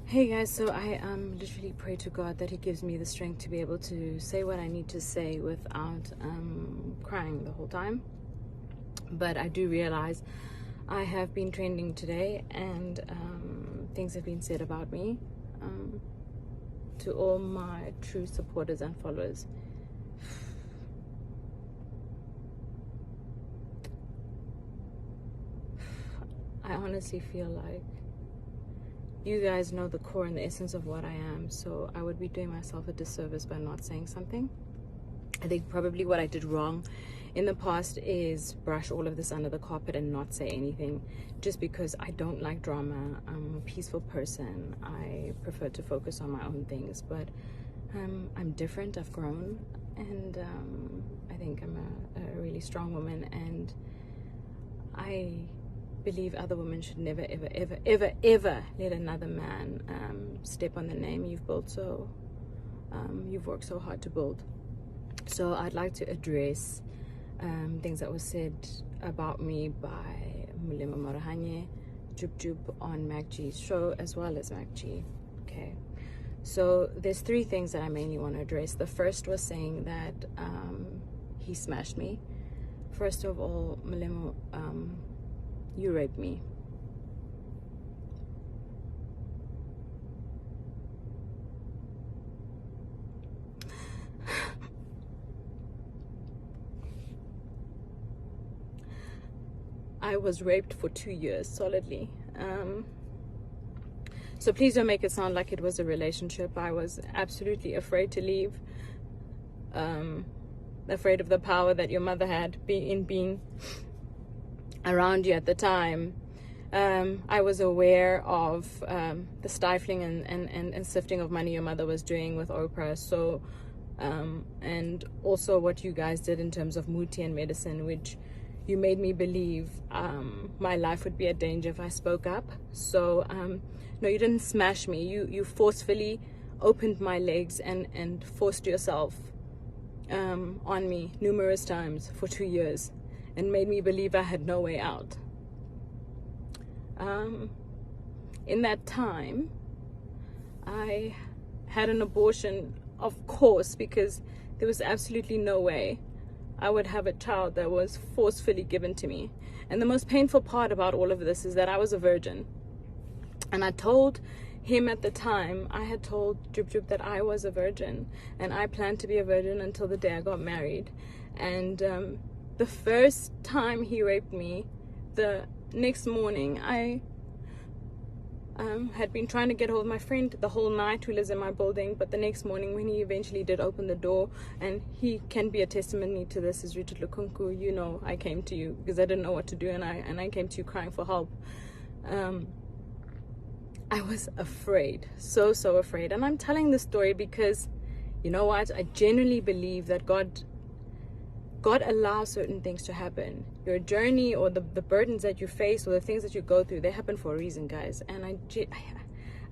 Hey guys, so I literally pray to God that He gives me the strength to be able to say what I need to say without crying the whole time. But I do realize I have been trending today, and things have been said about me to all my true supporters and followers. I honestly feel like you guys know the core and the essence of what I am, so I would be doing myself a disservice by not saying something. I think probably what I did wrong in the past is brush all of this under the carpet and not say anything, just because I don't like drama. I'm a peaceful person. I prefer to focus on my own things, but I'm different. I've grown, and I think I'm a really strong woman, and I believe other women should never ever let another man step on the name you've built, so you've worked so hard to build. So I'd like to address things that were said about me by Mulema Marahanye, Jub on Mac G's show, as well as Mac G. Okay, so there's three things that I mainly want to address. The first was saying that he smashed me. First of all, Mulema, you raped me. I was raped for 2 years solidly. So please don't make it sound like it was a relationship. I was absolutely afraid to leave. Afraid of the power that your mother had in being around you at the time. I was aware of the stifling and sifting of money your mother was doing with Oprah. So, and also what you guys did in terms of Muti and medicine, which you made me believe my life would be a danger if I spoke up. So, no, you didn't smash me. You forcefully opened my legs and forced yourself on me numerous times for 2 years, and made me believe I had no way out. In that time, I had an abortion, of course, because there was absolutely no way I would have a child that was forcefully given to me. And the most painful part about all of this is that I was a virgin. And I told him at the time, I had told Jub that I was a virgin, and I planned to be a virgin until the day I got married. And the first time he raped me, the next morning, I had been trying to get hold of my friend the whole night who lives in my building, but the next morning when he eventually did open the door, and he can be a testimony to this, is Richard Lukunku, you know, I came to you because I didn't know what to do, and I came to you crying for help. I was afraid, so afraid. And I'm telling this story because, you know what, I genuinely believe that God allows certain things to happen. Your journey or the burdens that you face or the things that you go through, they happen for a reason, guys. And I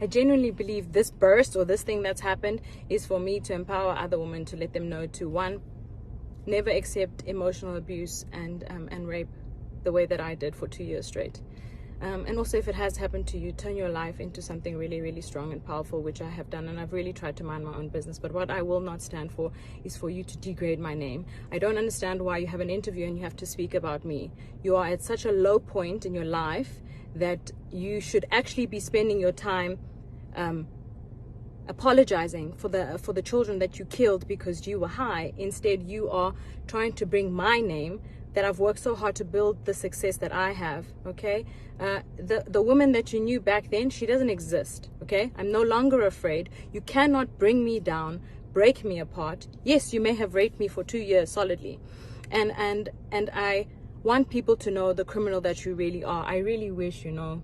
genuinely believe this burst or this thing that's happened is for me to empower other women, to let them know to, one, never accept emotional abuse and rape the way that I did for 2 years straight. And also, if it has happened to you, turn your life into something really, really strong and powerful, which I have done, and I've really tried to mind my own business. But what I will not stand for is for you to degrade my name. I don't understand why you have an interview and you have to speak about me. You are at such a low point in your life that you should actually be spending your time apologizing for the children that you killed because you were high. Instead, you are trying to bring my name, that I've worked so hard to build the success that I have, okay? The woman that you knew back then, she doesn't exist, okay? I'm no longer afraid. You cannot bring me down, break me apart. Yes, you may have raped me for 2 years solidly. And I want people to know the criminal that you really are. I really wish, you know,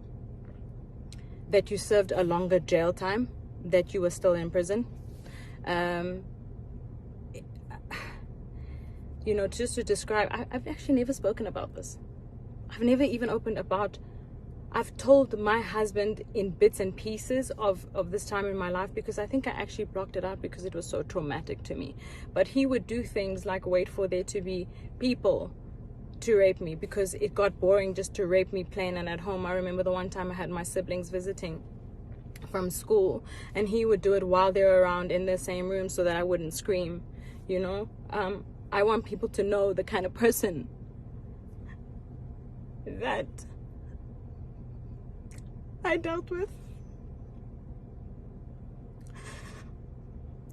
that you served a longer jail time, that you were still in prison. You know, just to describe, I've actually never spoken about this. I've never even opened about, I've told my husband in bits and pieces of this time in my life, because I think I actually blocked it out because it was so traumatic to me. But he would do things like wait for there to be people to rape me because it got boring just to rape me plain and at home. I remember the one time I had my siblings visiting, from school, and he would do it while they were around in the same room so that I wouldn't scream, you know. I want people to know the kind of person that I dealt with.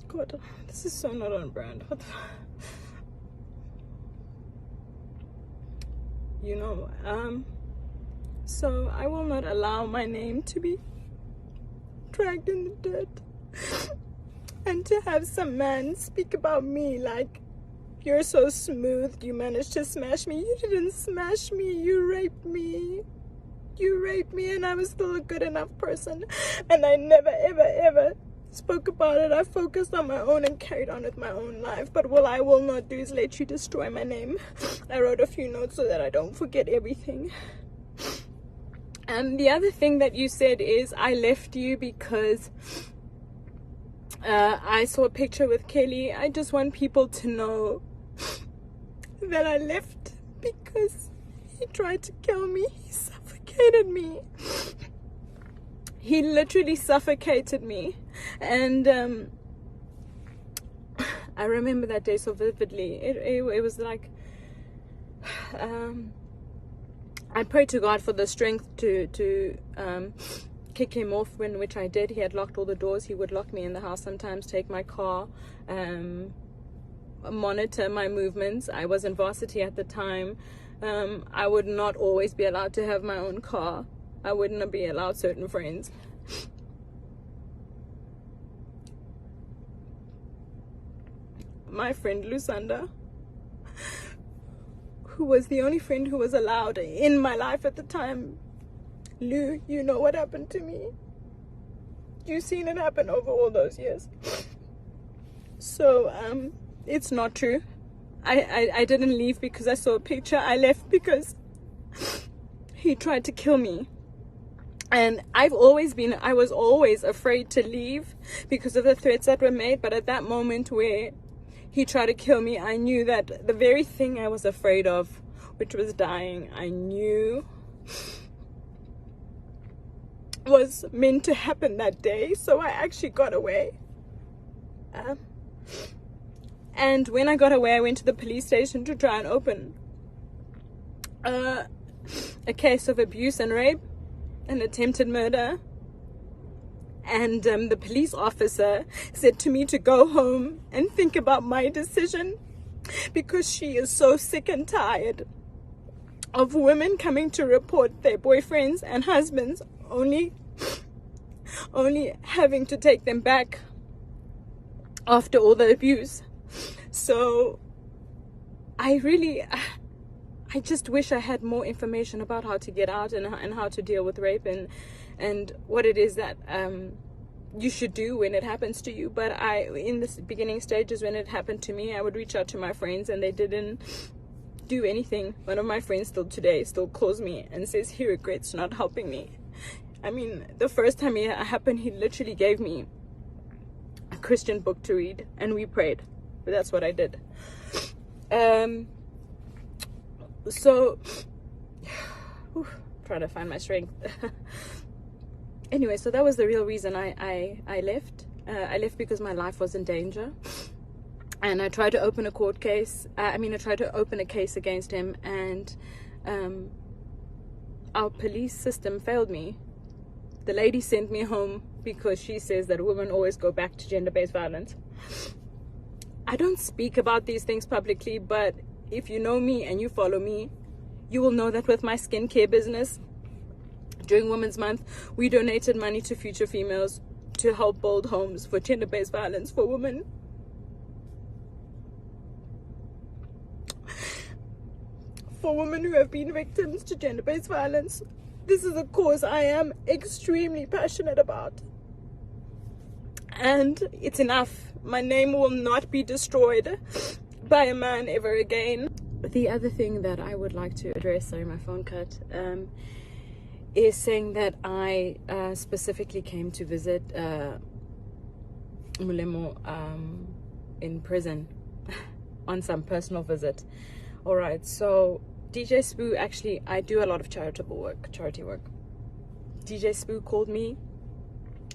God, this is so not on brand. You know, so I will not allow my name to be dragged in the dirt, and to have some man speak about me like, you're so smooth, you managed to smash me. You didn't smash me, you raped me. You raped me, and I was still a good enough person, and I never ever spoke about it. I focused on my own and carried on with my own life. But what I will not do is let you destroy my name. I wrote a few notes so that I don't forget everything. And the other thing that you said is, I left you because I saw a picture with Kelly. I just want people to know that I left because he tried to kill me. He suffocated me. He literally suffocated me. And I remember that day so vividly. It was like, I prayed to God for the strength to kick him off, which I did. He had locked all the doors. He would lock me in the house sometimes, take my car, monitor my movements. I was in varsity at the time. I would not always be allowed to have my own car. I wouldn't be allowed certain friends. My friend Lusanda, who was the only friend who was allowed in my life at the time. Lou, you know what happened to me. You've seen it happen over all those years. So, it's not true. I didn't leave because I saw a picture. I left because he tried to kill me. And I was always afraid to leave because of the threats that were made. But at that moment where he tried to kill me, I knew that the very thing I was afraid of, which was dying, I knew was meant to happen that day. So I actually got away. And when I got away, I went to the police station to try and open a case of abuse and rape and attempted murder. And the police officer said to me to go home and think about my decision, because she is so sick and tired of women coming to report their boyfriends and husbands only having to take them back after all the abuse. So I just wish I had more information about how to get out and how to deal with rape and what it is that you should do when it happens to you. But in the beginning stages when it happened to me, I would reach out to my friends and they didn't do anything. One of my friends still today calls me and says he regrets not helping me. I mean, the first time it happened, he literally gave me a Christian book to read and we prayed. But that's what I did. So trying to find my strength. Anyway, so that was the real reason I left. I left because my life was in danger, and I tried to open a court case. I tried to open a case against him, and our police system failed me. The lady sent me home because she says that women always go back to gender-based violence. I don't speak about these things publicly, but if you know me and you follow me, you will know that with my skincare business, during Women's Month, we donated money to Future Females to help build homes for gender-based violence for women. For women who have been victims to gender-based violence. This is a cause I am extremely passionate about. And it's enough. My name will not be destroyed by a man ever again. The other thing that I would like to address, sorry, my phone cut, is saying that I specifically came to visit Mulemo in prison on some personal visit. All right, so DJ Spoo, actually, I do a lot of charity work. DJ Spoo called me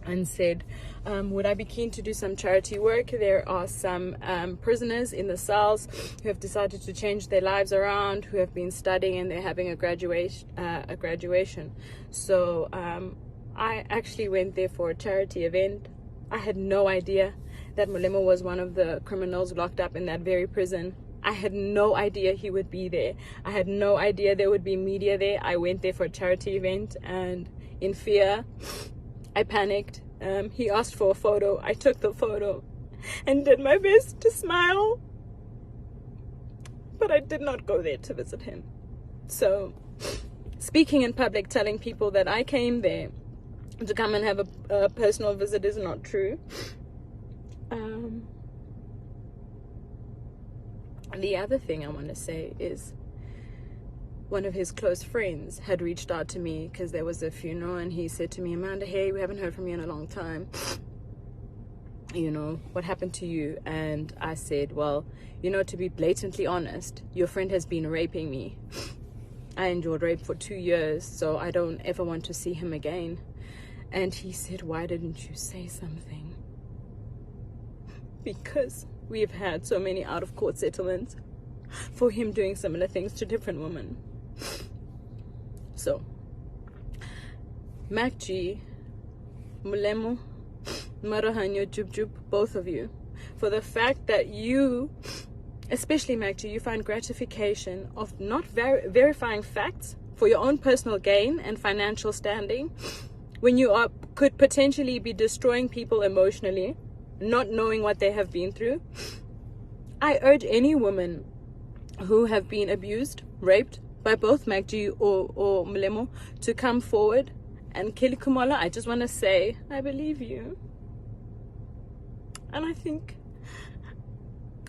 and said, would I be keen to do some charity work? There are some prisoners in the cells who have decided to change their lives around, who have been studying, and they're having a graduation. So I actually went there for a charity event. I had no idea that Molemo was one of the criminals locked up in that very prison. I had no idea he would be there. I had no idea there would be media there. I went there for a charity event, and in fear, I panicked. He asked for a photo. I took the photo and did my best to smile. But I did not go there to visit him. So, speaking in public, telling people that I came there to come and have a personal visit is not true. The other thing I want to say is, one of his close friends had reached out to me because there was a funeral, and he said to me, Amanda, hey, we haven't heard from you in a long time. You know, what happened to you? And I said, well, you know, to be blatantly honest, your friend has been raping me. I endured rape for 2 years, so I don't ever want to see him again. And he said, why didn't you say something? Because we've had so many out-of-court settlements for him doing similar things to different women. So, Mac G, Molemo, Marahanyo, Jub, both of you, for the fact that you, especially Mac G, you find gratification of not verifying facts for your own personal gain and financial standing, when you could potentially be destroying people emotionally, not knowing what they have been through. I urge any woman who have been abused, raped by both Mac G or Molemo to come forward. And Kelly Kumala, I just want to say, I believe you. And I think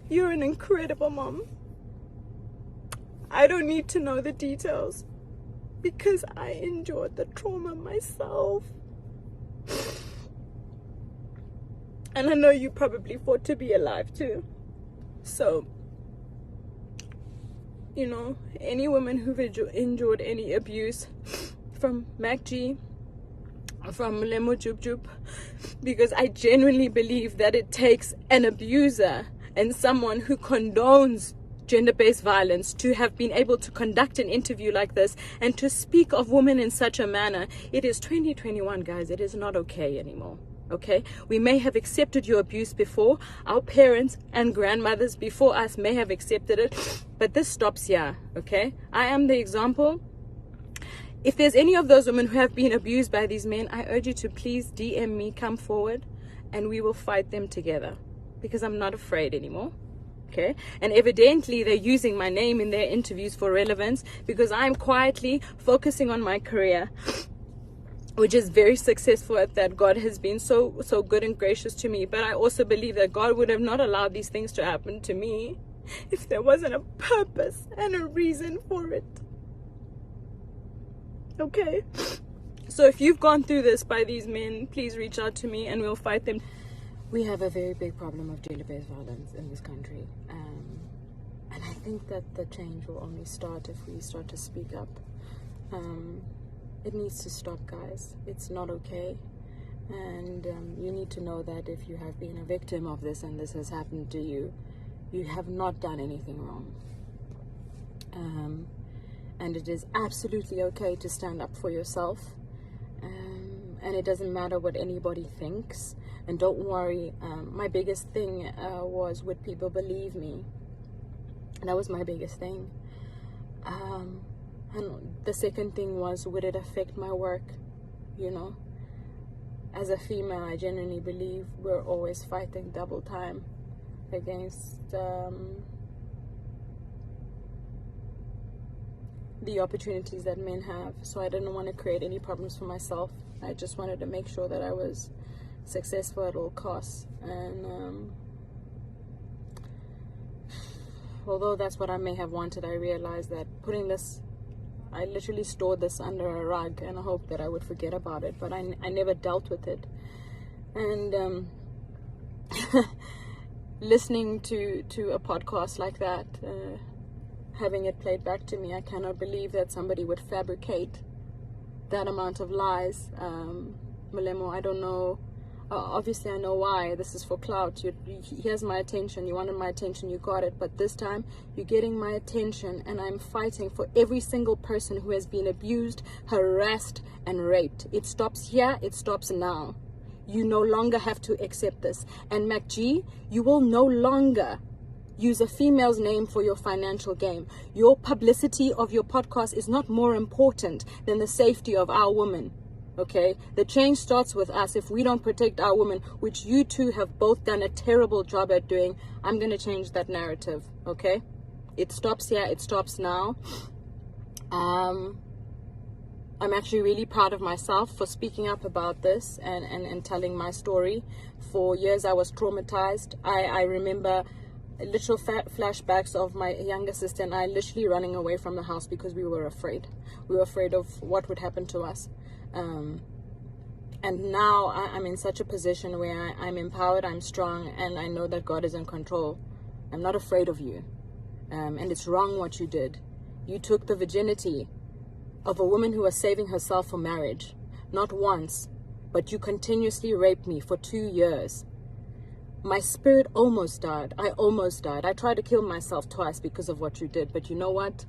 you're an incredible mom. I don't need to know the details because I endured the trauma myself. And I know you probably fought to be alive too. So, you know, any woman who've endured any abuse from Mac G, from Molemo Jub, because I genuinely believe that it takes an abuser and someone who condones gender-based violence to have been able to conduct an interview like this and to speak of women in such a manner. It is 2021, guys. It is not okay anymore. Okay, we may have accepted your abuse before. Our parents and grandmothers before us may have accepted it, but this stops here. Okay, I am the example. If there's any of those women who have been abused by these men, I urge you to please DM me, come forward, and we will fight them together, because I'm not afraid anymore. Okay, and evidently they're using my name in their interviews for relevance, because I'm quietly focusing on my career, which is very successful at that. God has been so good and gracious to me. But I also believe that God would have not allowed these things to happen to me if there wasn't a purpose and a reason for it. Okay? So if you've gone through this by these men, please reach out to me and we'll fight them. We have a very big problem of gender-based violence in this country. And I think that the change will only start if we start to speak up. It needs to stop, guys. It's not okay. And you need to know that if you have been a victim of this and this has happened to you, you have not done anything wrong. And it is absolutely okay to stand up for yourself. And it doesn't matter what anybody thinks. And don't worry, my biggest thing was, would people believe me? And that was my biggest thing. And the second thing was, would it affect my work? You know, as a female, I genuinely believe we're always fighting double time against the opportunities that men have. So I didn't want to create any problems for myself. I just wanted to make sure that I was successful at all costs. And although that's what I may have wanted, I realized that putting this, I literally stored this under a rug and I hoped that I would forget about it, but I never dealt with it. And listening to a podcast like that, having it played back to me, I cannot believe that somebody would fabricate that amount of lies Malemo, I don't know. Obviously, I know why. This is for clout. Here's my attention. You wanted my attention. You got it. But this time, you're getting my attention, and I'm fighting for every single person who has been abused, harassed, and raped. It stops here. It stops now. You no longer have to accept this. And MacG, you will no longer use a female's name for your financial game. Your publicity of your podcast is not more important than the safety of our women. Okay, the change starts with us. If we don't protect our women, which you two have both done a terrible job at doing, I'm going to change that narrative. Okay, it stops here. It stops now. I'm actually really proud of myself for speaking up about this and telling my story. For years, I was traumatized. I remember literal flashbacks of my younger sister and I literally running away from the house because we were afraid. We were afraid of what would happen to us. And now I'm in such a position where I'm empowered, I'm strong, and I know that God is in control. I'm not afraid of you. And it's wrong what you did. You took the virginity of a woman who was saving herself for marriage. Not once, but you continuously raped me for 2 years. My spirit almost died. I almost died. I tried to kill myself twice because of what you did. But you know what?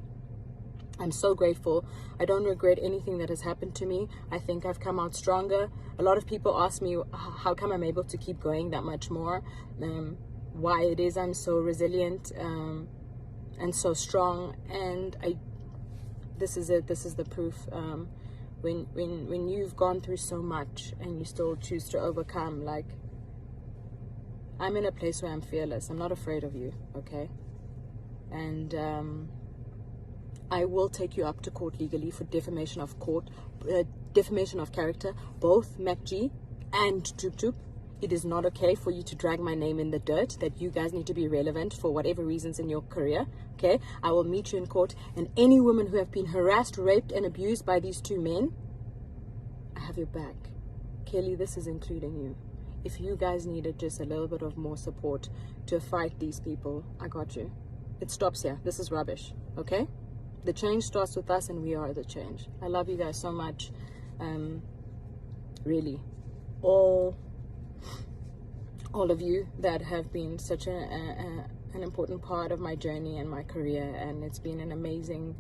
I'm so grateful. I don't regret anything that has happened to me. I think I've come out stronger. A lot of people ask me how come I'm able to keep going that much more, why it is I'm so resilient and so strong. And this is it. This is the proof. When you've gone through so much and you still choose to overcome, like, I'm in a place where I'm fearless. I'm not afraid of you, okay? And I will take you up to court legally for defamation of defamation of character, both MacG and Toop. It is not okay for you to drag my name in the dirt, that you guys need to be relevant for whatever reasons in your career, okay? I will meet you in court, and any women who have been harassed, raped, and abused by these two men, I have your back. Kelly, this is including you. If you guys needed just a little bit of more support to fight these people, I got you. It stops here. This is rubbish, okay? The change starts with us, and we are the change. I love you guys so much. Really, all of you that have been such an important part of my journey and my career, and it's been an amazing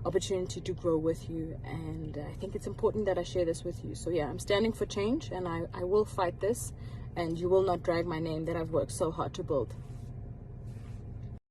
opportunity to grow with you, and I think it's important that I share this with you. So yeah, I'm standing for change, and I will fight this, and you will not drag my name that I've worked so hard to build.